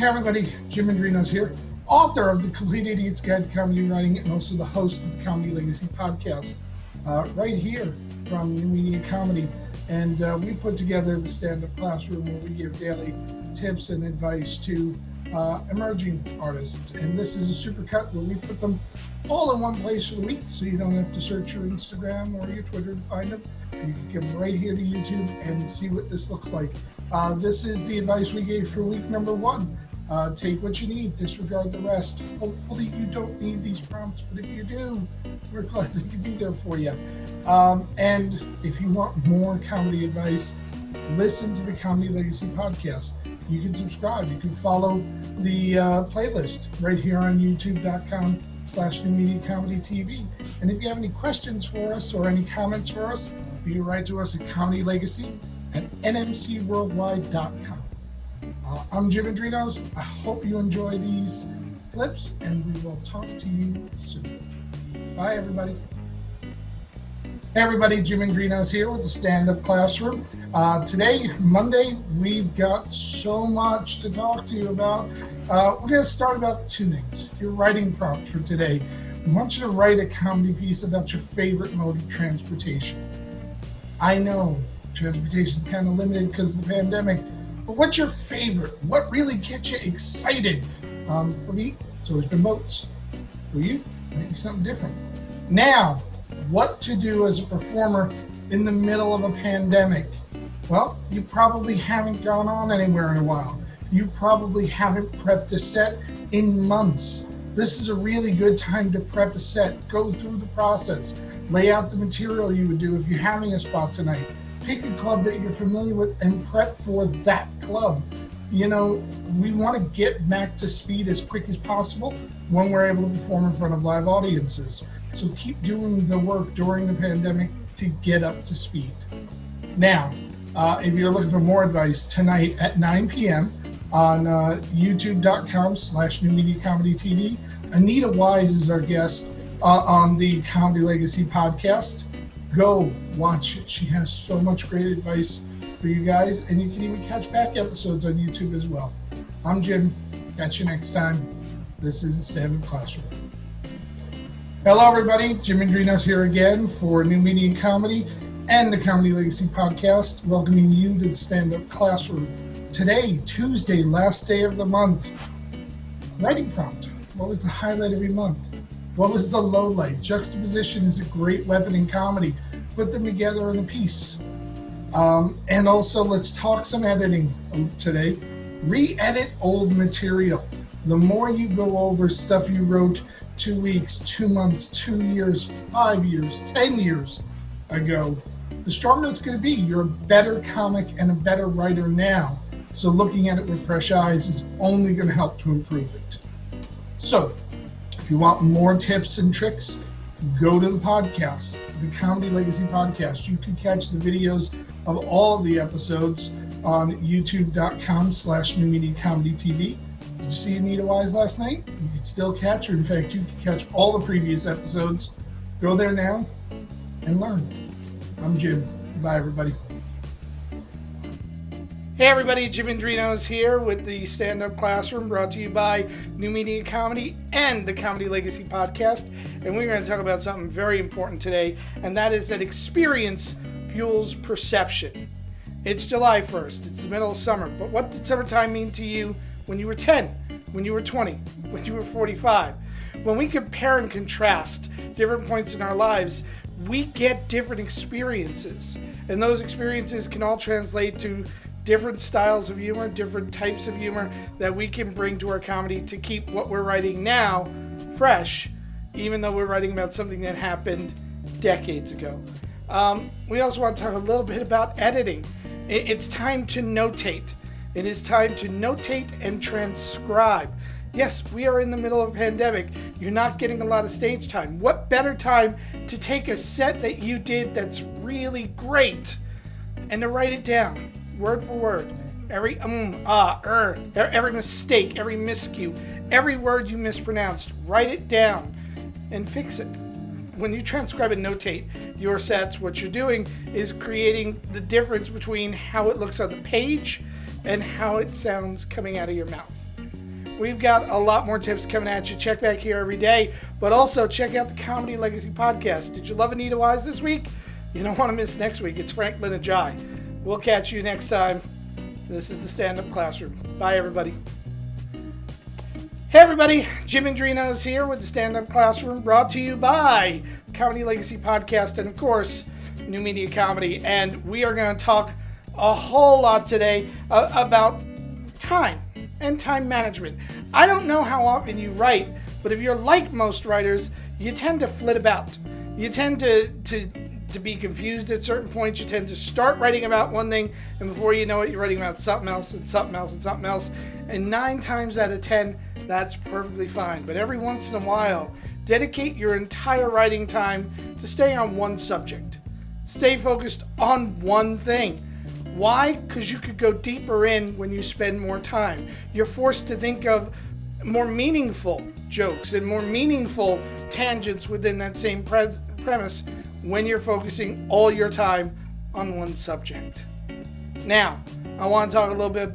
Hey everybody, Jim Mendrinos here, author of The Complete Idiot's Guide to Comedy Writing and also the host of the Comedy Legacy podcast, right here from New Media Comedy. And we put together the stand-up classroom where we give daily tips and advice to emerging artists. And this is a supercut where we put them all in one place for the week, so you don't have to search your Instagram or your Twitter to find them. You can come right here to YouTube and see what this looks like. This is the advice we gave for week number 1. Take what you need, disregard the rest. Hopefully you don't need these prompts, but if you do, we're glad that we can be there for you. And if you want more comedy advice, listen to the Comedy Legacy podcast. You can subscribe. You can follow the playlist right here on youtube.com/newmediacomedytv. And if you have any questions for us or any comments for us, you can write to us at comedylegacy@nmcworldwide.com. I'm Jim Mendrinos. I hope you enjoy these clips, and we will talk to you soon. Bye, everybody. Hey, everybody. Jim Mendrinos here with the stand-up classroom. Today, Monday, we've got so much to talk to you about. We're going to start about 2 things. Your writing prompt for today. We want you to write a comedy piece about your favorite mode of transportation. I know transportation is kind of limited because of the pandemic. But what's your favorite? What really gets you excited? For me, it's always been boats. For you, maybe something different. Now, what to do as a performer in the middle of a pandemic? Well, you probably haven't gone on anywhere in a while. You probably haven't prepped a set in months. This is a really good time to prep a set. Go through the process. Lay out the material you would do if you're having a spot tonight. Pick a club that you're familiar with and prep for that club. You know, we want to get back to speed as quick as possible when we're able to perform in front of live audiences. So keep doing the work during the pandemic to get up to speed. Now, if you're looking for more advice, tonight at 9 p.m. on youtube.com/newmediacomedytv, Anita Wise is our guest on the Comedy Legacy podcast. Go watch it. She has so much great advice for you guys, and you can even catch back episodes on YouTube as well. I'm Jim. Catch you next time. This is the Stand-Up Classroom. Hello, everybody. Jim Mendrinos here again for New Media Comedy and the Comedy Legacy podcast, welcoming you to the Stand-Up Classroom. Today, Tuesday, last day of the month. Writing prompt. What was the highlight of your month? What was the low light? Juxtaposition is a great weapon in comedy. Put them together in a piece. And also, let's talk some editing today. Re-edit old material. The more you go over stuff you wrote 2 weeks, 2 months, 2 years, 5 years, 10 years ago, the stronger it's going to be. You're a better comic and a better writer now. So looking at it with fresh eyes is only going to help to improve it. So, if you want more tips and tricks, go to the podcast, the Comedy Legacy podcast. You can catch the videos of all of the episodes on youtube.com/newmediacomedytv. Did you see Anita Wise last night? You can still catch her. In fact, you can catch all the previous episodes. Go there now and learn. I'm Jim. Bye, everybody. Hey everybody, Jim Mendrinos here with the Stand-Up Classroom, brought to you by New Media Comedy and the Comedy Legacy podcast. And we're going to talk about something very important today, and that is that experience fuels perception. It's July 1st. It's the middle of summer. But what did summertime mean to you when you were 10, when you were 20, when you were 45? When we compare and contrast different points in our lives, we get different experiences. And those experiences can all translate to different styles of humor, different types of humor that we can bring to our comedy to keep what we're writing now fresh, even though we're writing about something that happened decades ago. We also want to talk a little bit about editing. It's time to notate. It is time to notate and transcribe. Yes, we are in the middle of a pandemic. You're not getting a lot of stage time. What better time to take a set that you did that's really great and to write it down, word for word. Every every mistake, every miscue, every word you mispronounced, write it down and fix it. When you transcribe and notate your sets, what you're doing is creating the difference between how it looks on the page and how it sounds coming out of your mouth. We've got a lot more tips coming at you. Check back here every day, but also check out the Comedy Legacy Podcast. Did you love Anita Wise this week? You don't want to miss next week. It's Franklin Ajay. We'll catch you next time. This is the Stand-Up Classroom. Bye, everybody. Hey, everybody. Jim Mendrinos here with the Stand-Up Classroom, brought to you by Comedy Legacy Podcast and, of course, New Media Comedy. And we are going to talk a whole lot today about time and time management. I don't know how often you write, but if you're like most writers, you tend to flit about. You tend to be confused at certain points. You tend to start writing about one thing, and before you know it, you're writing about something else and something else and something else. And 9 times out of 10, that's perfectly fine. But every once in a while, dedicate your entire writing time to stay on one subject. Stay focused on one thing. Why? Because you could go deeper in when you spend more time. You're forced to think of more meaningful jokes and more meaningful tangents within that same premise when you're focusing all your time on one subject. Now, I want to talk a little bit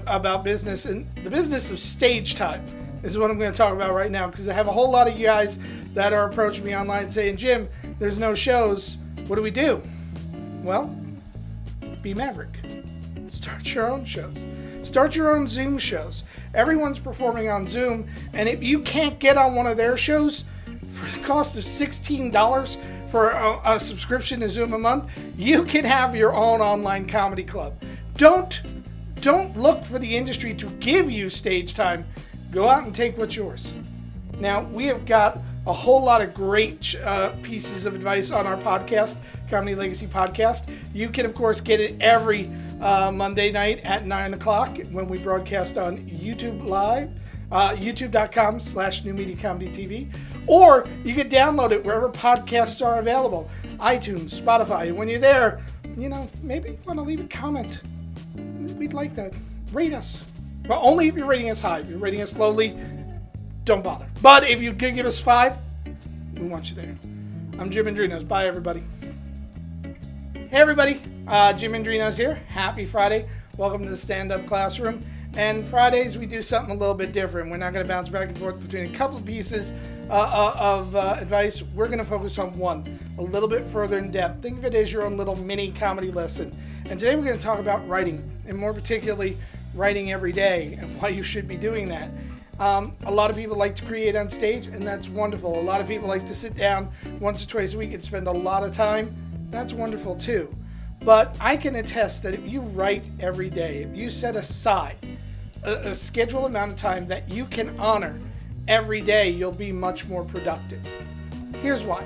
about business, and the business of stage time is what I'm going to talk about right now, because I have a whole lot of you guys that are approaching me online saying, Jim, there's no shows. What do we do? Well, be maverick. Start your own shows. Start your own Zoom shows. Everyone's performing on Zoom, and if you can't get on one of their shows for the cost of $16 for a subscription to Zoom a month, you can have your own online comedy club. Don't look for the industry to give you stage time. Go out and take what's yours. Now, we have got a whole lot of great pieces of advice on our podcast, Comedy Legacy Podcast. You can, of course, get it every Monday night at 9 o'clock when we broadcast on YouTube Live, youtube.com/New Media Comedy TV. Or you can download it wherever podcasts are available, iTunes, Spotify. And when you're there, maybe you want to leave a comment. We'd like that. Rate us. Well, only if you're rating us high. If you're rating us slowly, don't bother. But if you can give us 5, we want you there. I'm Jim Mendrinos. Bye, everybody. Hey, everybody. Jim Mendrinos here. Happy Friday. Welcome to the Stand-Up Classroom. And Fridays, we do something a little bit different. We're not going to bounce back and forth between a couple of pieces of advice. We're going to focus on one, a little bit further in depth. Think of it as your own little mini comedy lesson. And today we're going to talk about writing, and more particularly, writing every day and why you should be doing that. A lot of people like to create on stage, and that's wonderful. A lot of people like to sit down once or twice a week and spend a lot of time. That's wonderful too. But I can attest that if you write every day, if you set aside a scheduled amount of time that you can honor every day, you'll be much more productive. Here's why.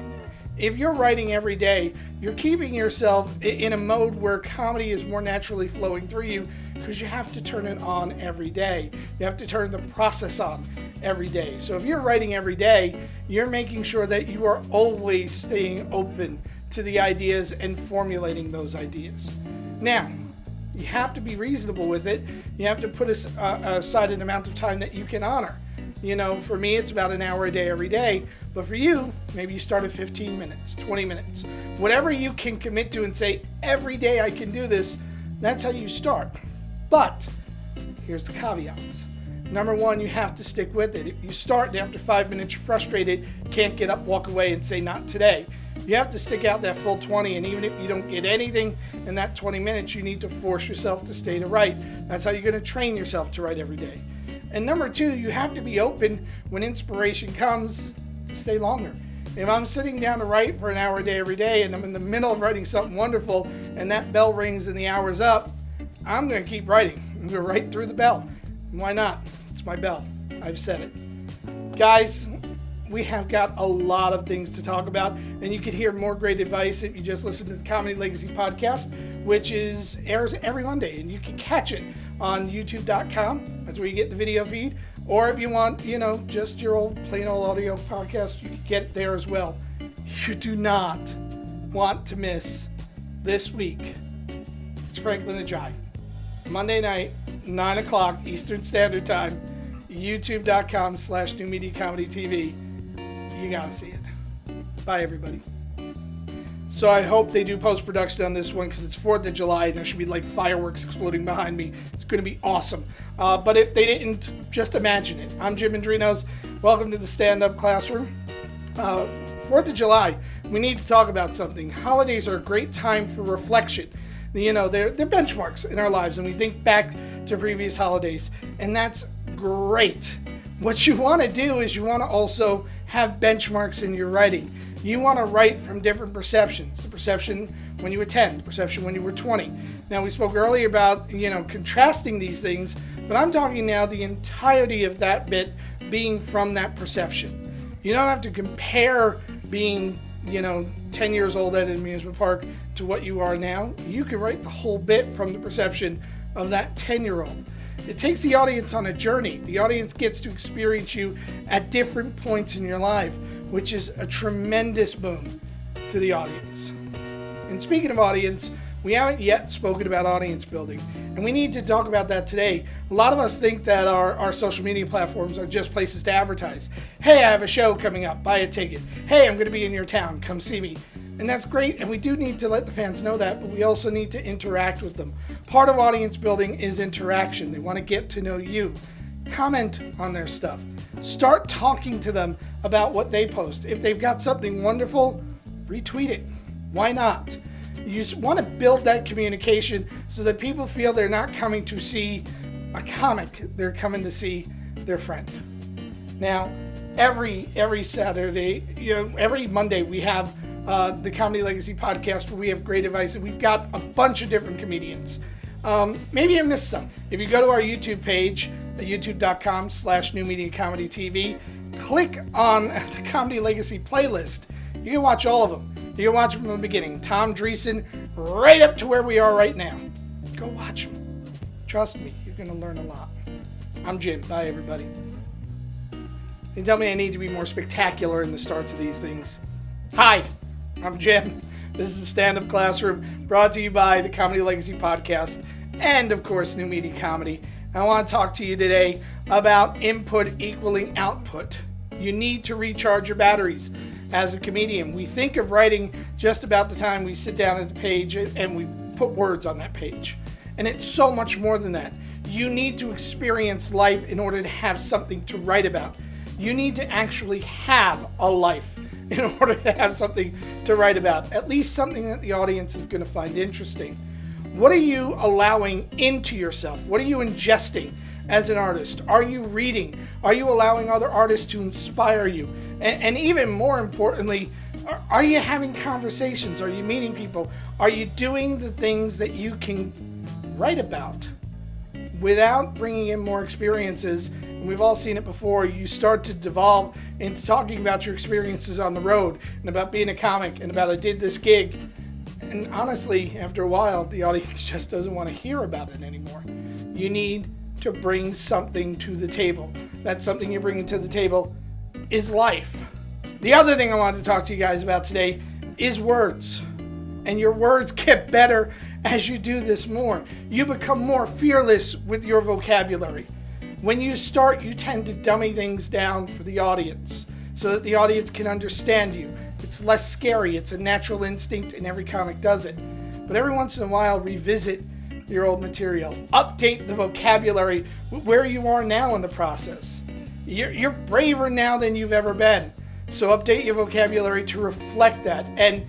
If you're writing every day, you're keeping yourself in a mode where comedy is more naturally flowing through you, because you have to turn it on every day. You have to turn the process on every day. So if you're writing every day, you're making sure that you are always staying open to the ideas and formulating those ideas. Now, you have to be reasonable with it. You have to put aside an amount of time that you can honor. For me, it's about an hour a day every day. But for you, maybe you start at 15 minutes, 20 minutes. Whatever you can commit to and say, every day I can do this, that's how you start. But here's the caveats. Number 1, you have to stick with it. If you start and after 5 minutes you're frustrated, can't get up, walk away and say, not today. You have to stick out that full 20, and even if you don't get anything in that 20 minutes, you need to force yourself to stay to write. That's how you're going to train yourself to write every day. And number 2, you have to be open when inspiration comes to stay longer. If I'm sitting down to write for an hour a day every day, and I'm in the middle of writing something wonderful, and that bell rings and the hour's up, I'm going to keep writing. I'm going to write through the bell. Why not? It's my bell. I've said it. Guys, we have got a lot of things to talk about, and you can hear more great advice if you just listen to the Comedy Legacy Podcast, which airs every Monday, and you can catch it on youtube.com. That's where you get the video feed. Or if you want, just your old plain old audio podcast, you can get it there as well. You do not want to miss this week. It's Franklin Ajay. Monday night, 9 o'clock Eastern Standard Time, youtube.com/New Media Comedy TV. You gotta see it. Bye, everybody. So I hope they do post-production on this one because it's 4th of July and there should be like fireworks exploding behind me. It's going to be awesome. But if they didn't, just imagine it. I'm Jim Mendrinos. Welcome to the Stand-Up Classroom. 4th of July, we need to talk about something. Holidays are a great time for reflection. You know, they're benchmarks in our lives, and we think back to previous holidays, and that's great. What you want to do is you want to also have benchmarks in your writing. You want to write from different perceptions. The perception when you were 10, the perception when you were 20. Now, we spoke earlier about, contrasting these things, but I'm talking now the entirety of that bit being from that perception. You don't have to compare being, 10 years old at an amusement park to what you are now. You can write the whole bit from the perception of that 10-year-old. It takes the audience on a journey. The audience gets to experience you at different points in your life, which is a tremendous boon to the audience. And speaking of audience, we haven't yet spoken about audience building, and we need to talk about that today. A lot of us think that our social media platforms are just places to advertise. Hey, I have a show coming up, buy a ticket. Hey, I'm going to be in your town, come see me. And that's great, and we do need to let the fans know that, but we also need to interact with them. Part of audience building is interaction. They want to get to know you. Comment on their stuff. Start talking to them about what they post. If they've got something wonderful, retweet it. Why not? You just want to build that communication so that people feel they're not coming to see a comic, they're coming to see their friend. Now, every Saturday, every Monday we have the Comedy Legacy podcast where we have great advice, and we've got a bunch of different comedians. Maybe I missed some. If you go to our YouTube page, youtube.com/newmediacomedytv, click on the Comedy Legacy playlist. You can watch all of them. You can watch them from the beginning. Tom Dreesen, right up to where we are right now. Go watch them. Trust me, you're going to learn a lot. I'm Jim. Bye, everybody. They tell me I need to be more spectacular in the starts of these things. Hi, I'm Jim. This is the Stand-Up Classroom, brought to you by the Comedy Legacy podcast and, of course, New Media Comedy. I want to talk to you today about input equaling output. You need to recharge your batteries. As a comedian, we think of writing just about the time we sit down at the page and we put words on that page. And it's so much more than that. You need to experience life in order to have something to write about. You need to actually have a life in order to have something to write about. At least something that the audience is going to find interesting. What are you allowing into yourself? What are you ingesting as an artist? Are you reading? Are you allowing other artists to inspire you? And even more importantly, are you having conversations? Are you meeting people? Are you doing the things that you can write about without bringing in more experiences? And we've all seen it before. You start to devolve into talking about your experiences on the road and about being a comic and about I did this gig. And honestly, after a while, the audience just doesn't want to hear about it anymore. You need to bring something to the table. That's something you're bringing to the table is life. The other thing I wanted to talk to you guys about today is words. And your words get better as you do this more. You become more fearless with your vocabulary. When you start, you tend to dummy things down for the audience so that the audience can understand you. It's less scary. It's a natural instinct, and every comic does it. But every once in a while, revisit your old material. Update the vocabulary where you are now in the process. You're braver now than you've ever been. So update your vocabulary to reflect that. And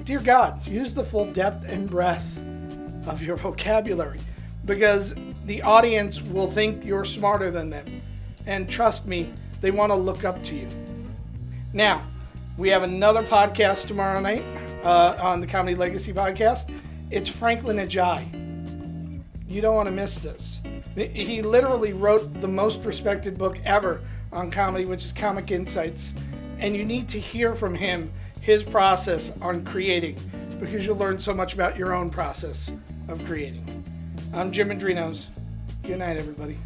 dear God, use the full depth and breadth of your vocabulary, because the audience will think you're smarter than them. And trust me, they want to look up to you. Now, we have another podcast tomorrow night on the Comedy Legacy podcast. It's Franklin Ajayi. You don't want to miss this. He literally wrote the most respected book ever on comedy, which is Comic Insights. And you need to hear from him his process on creating, because you'll learn so much about your own process of creating. I'm Jim Mendrinos. Good night, everybody.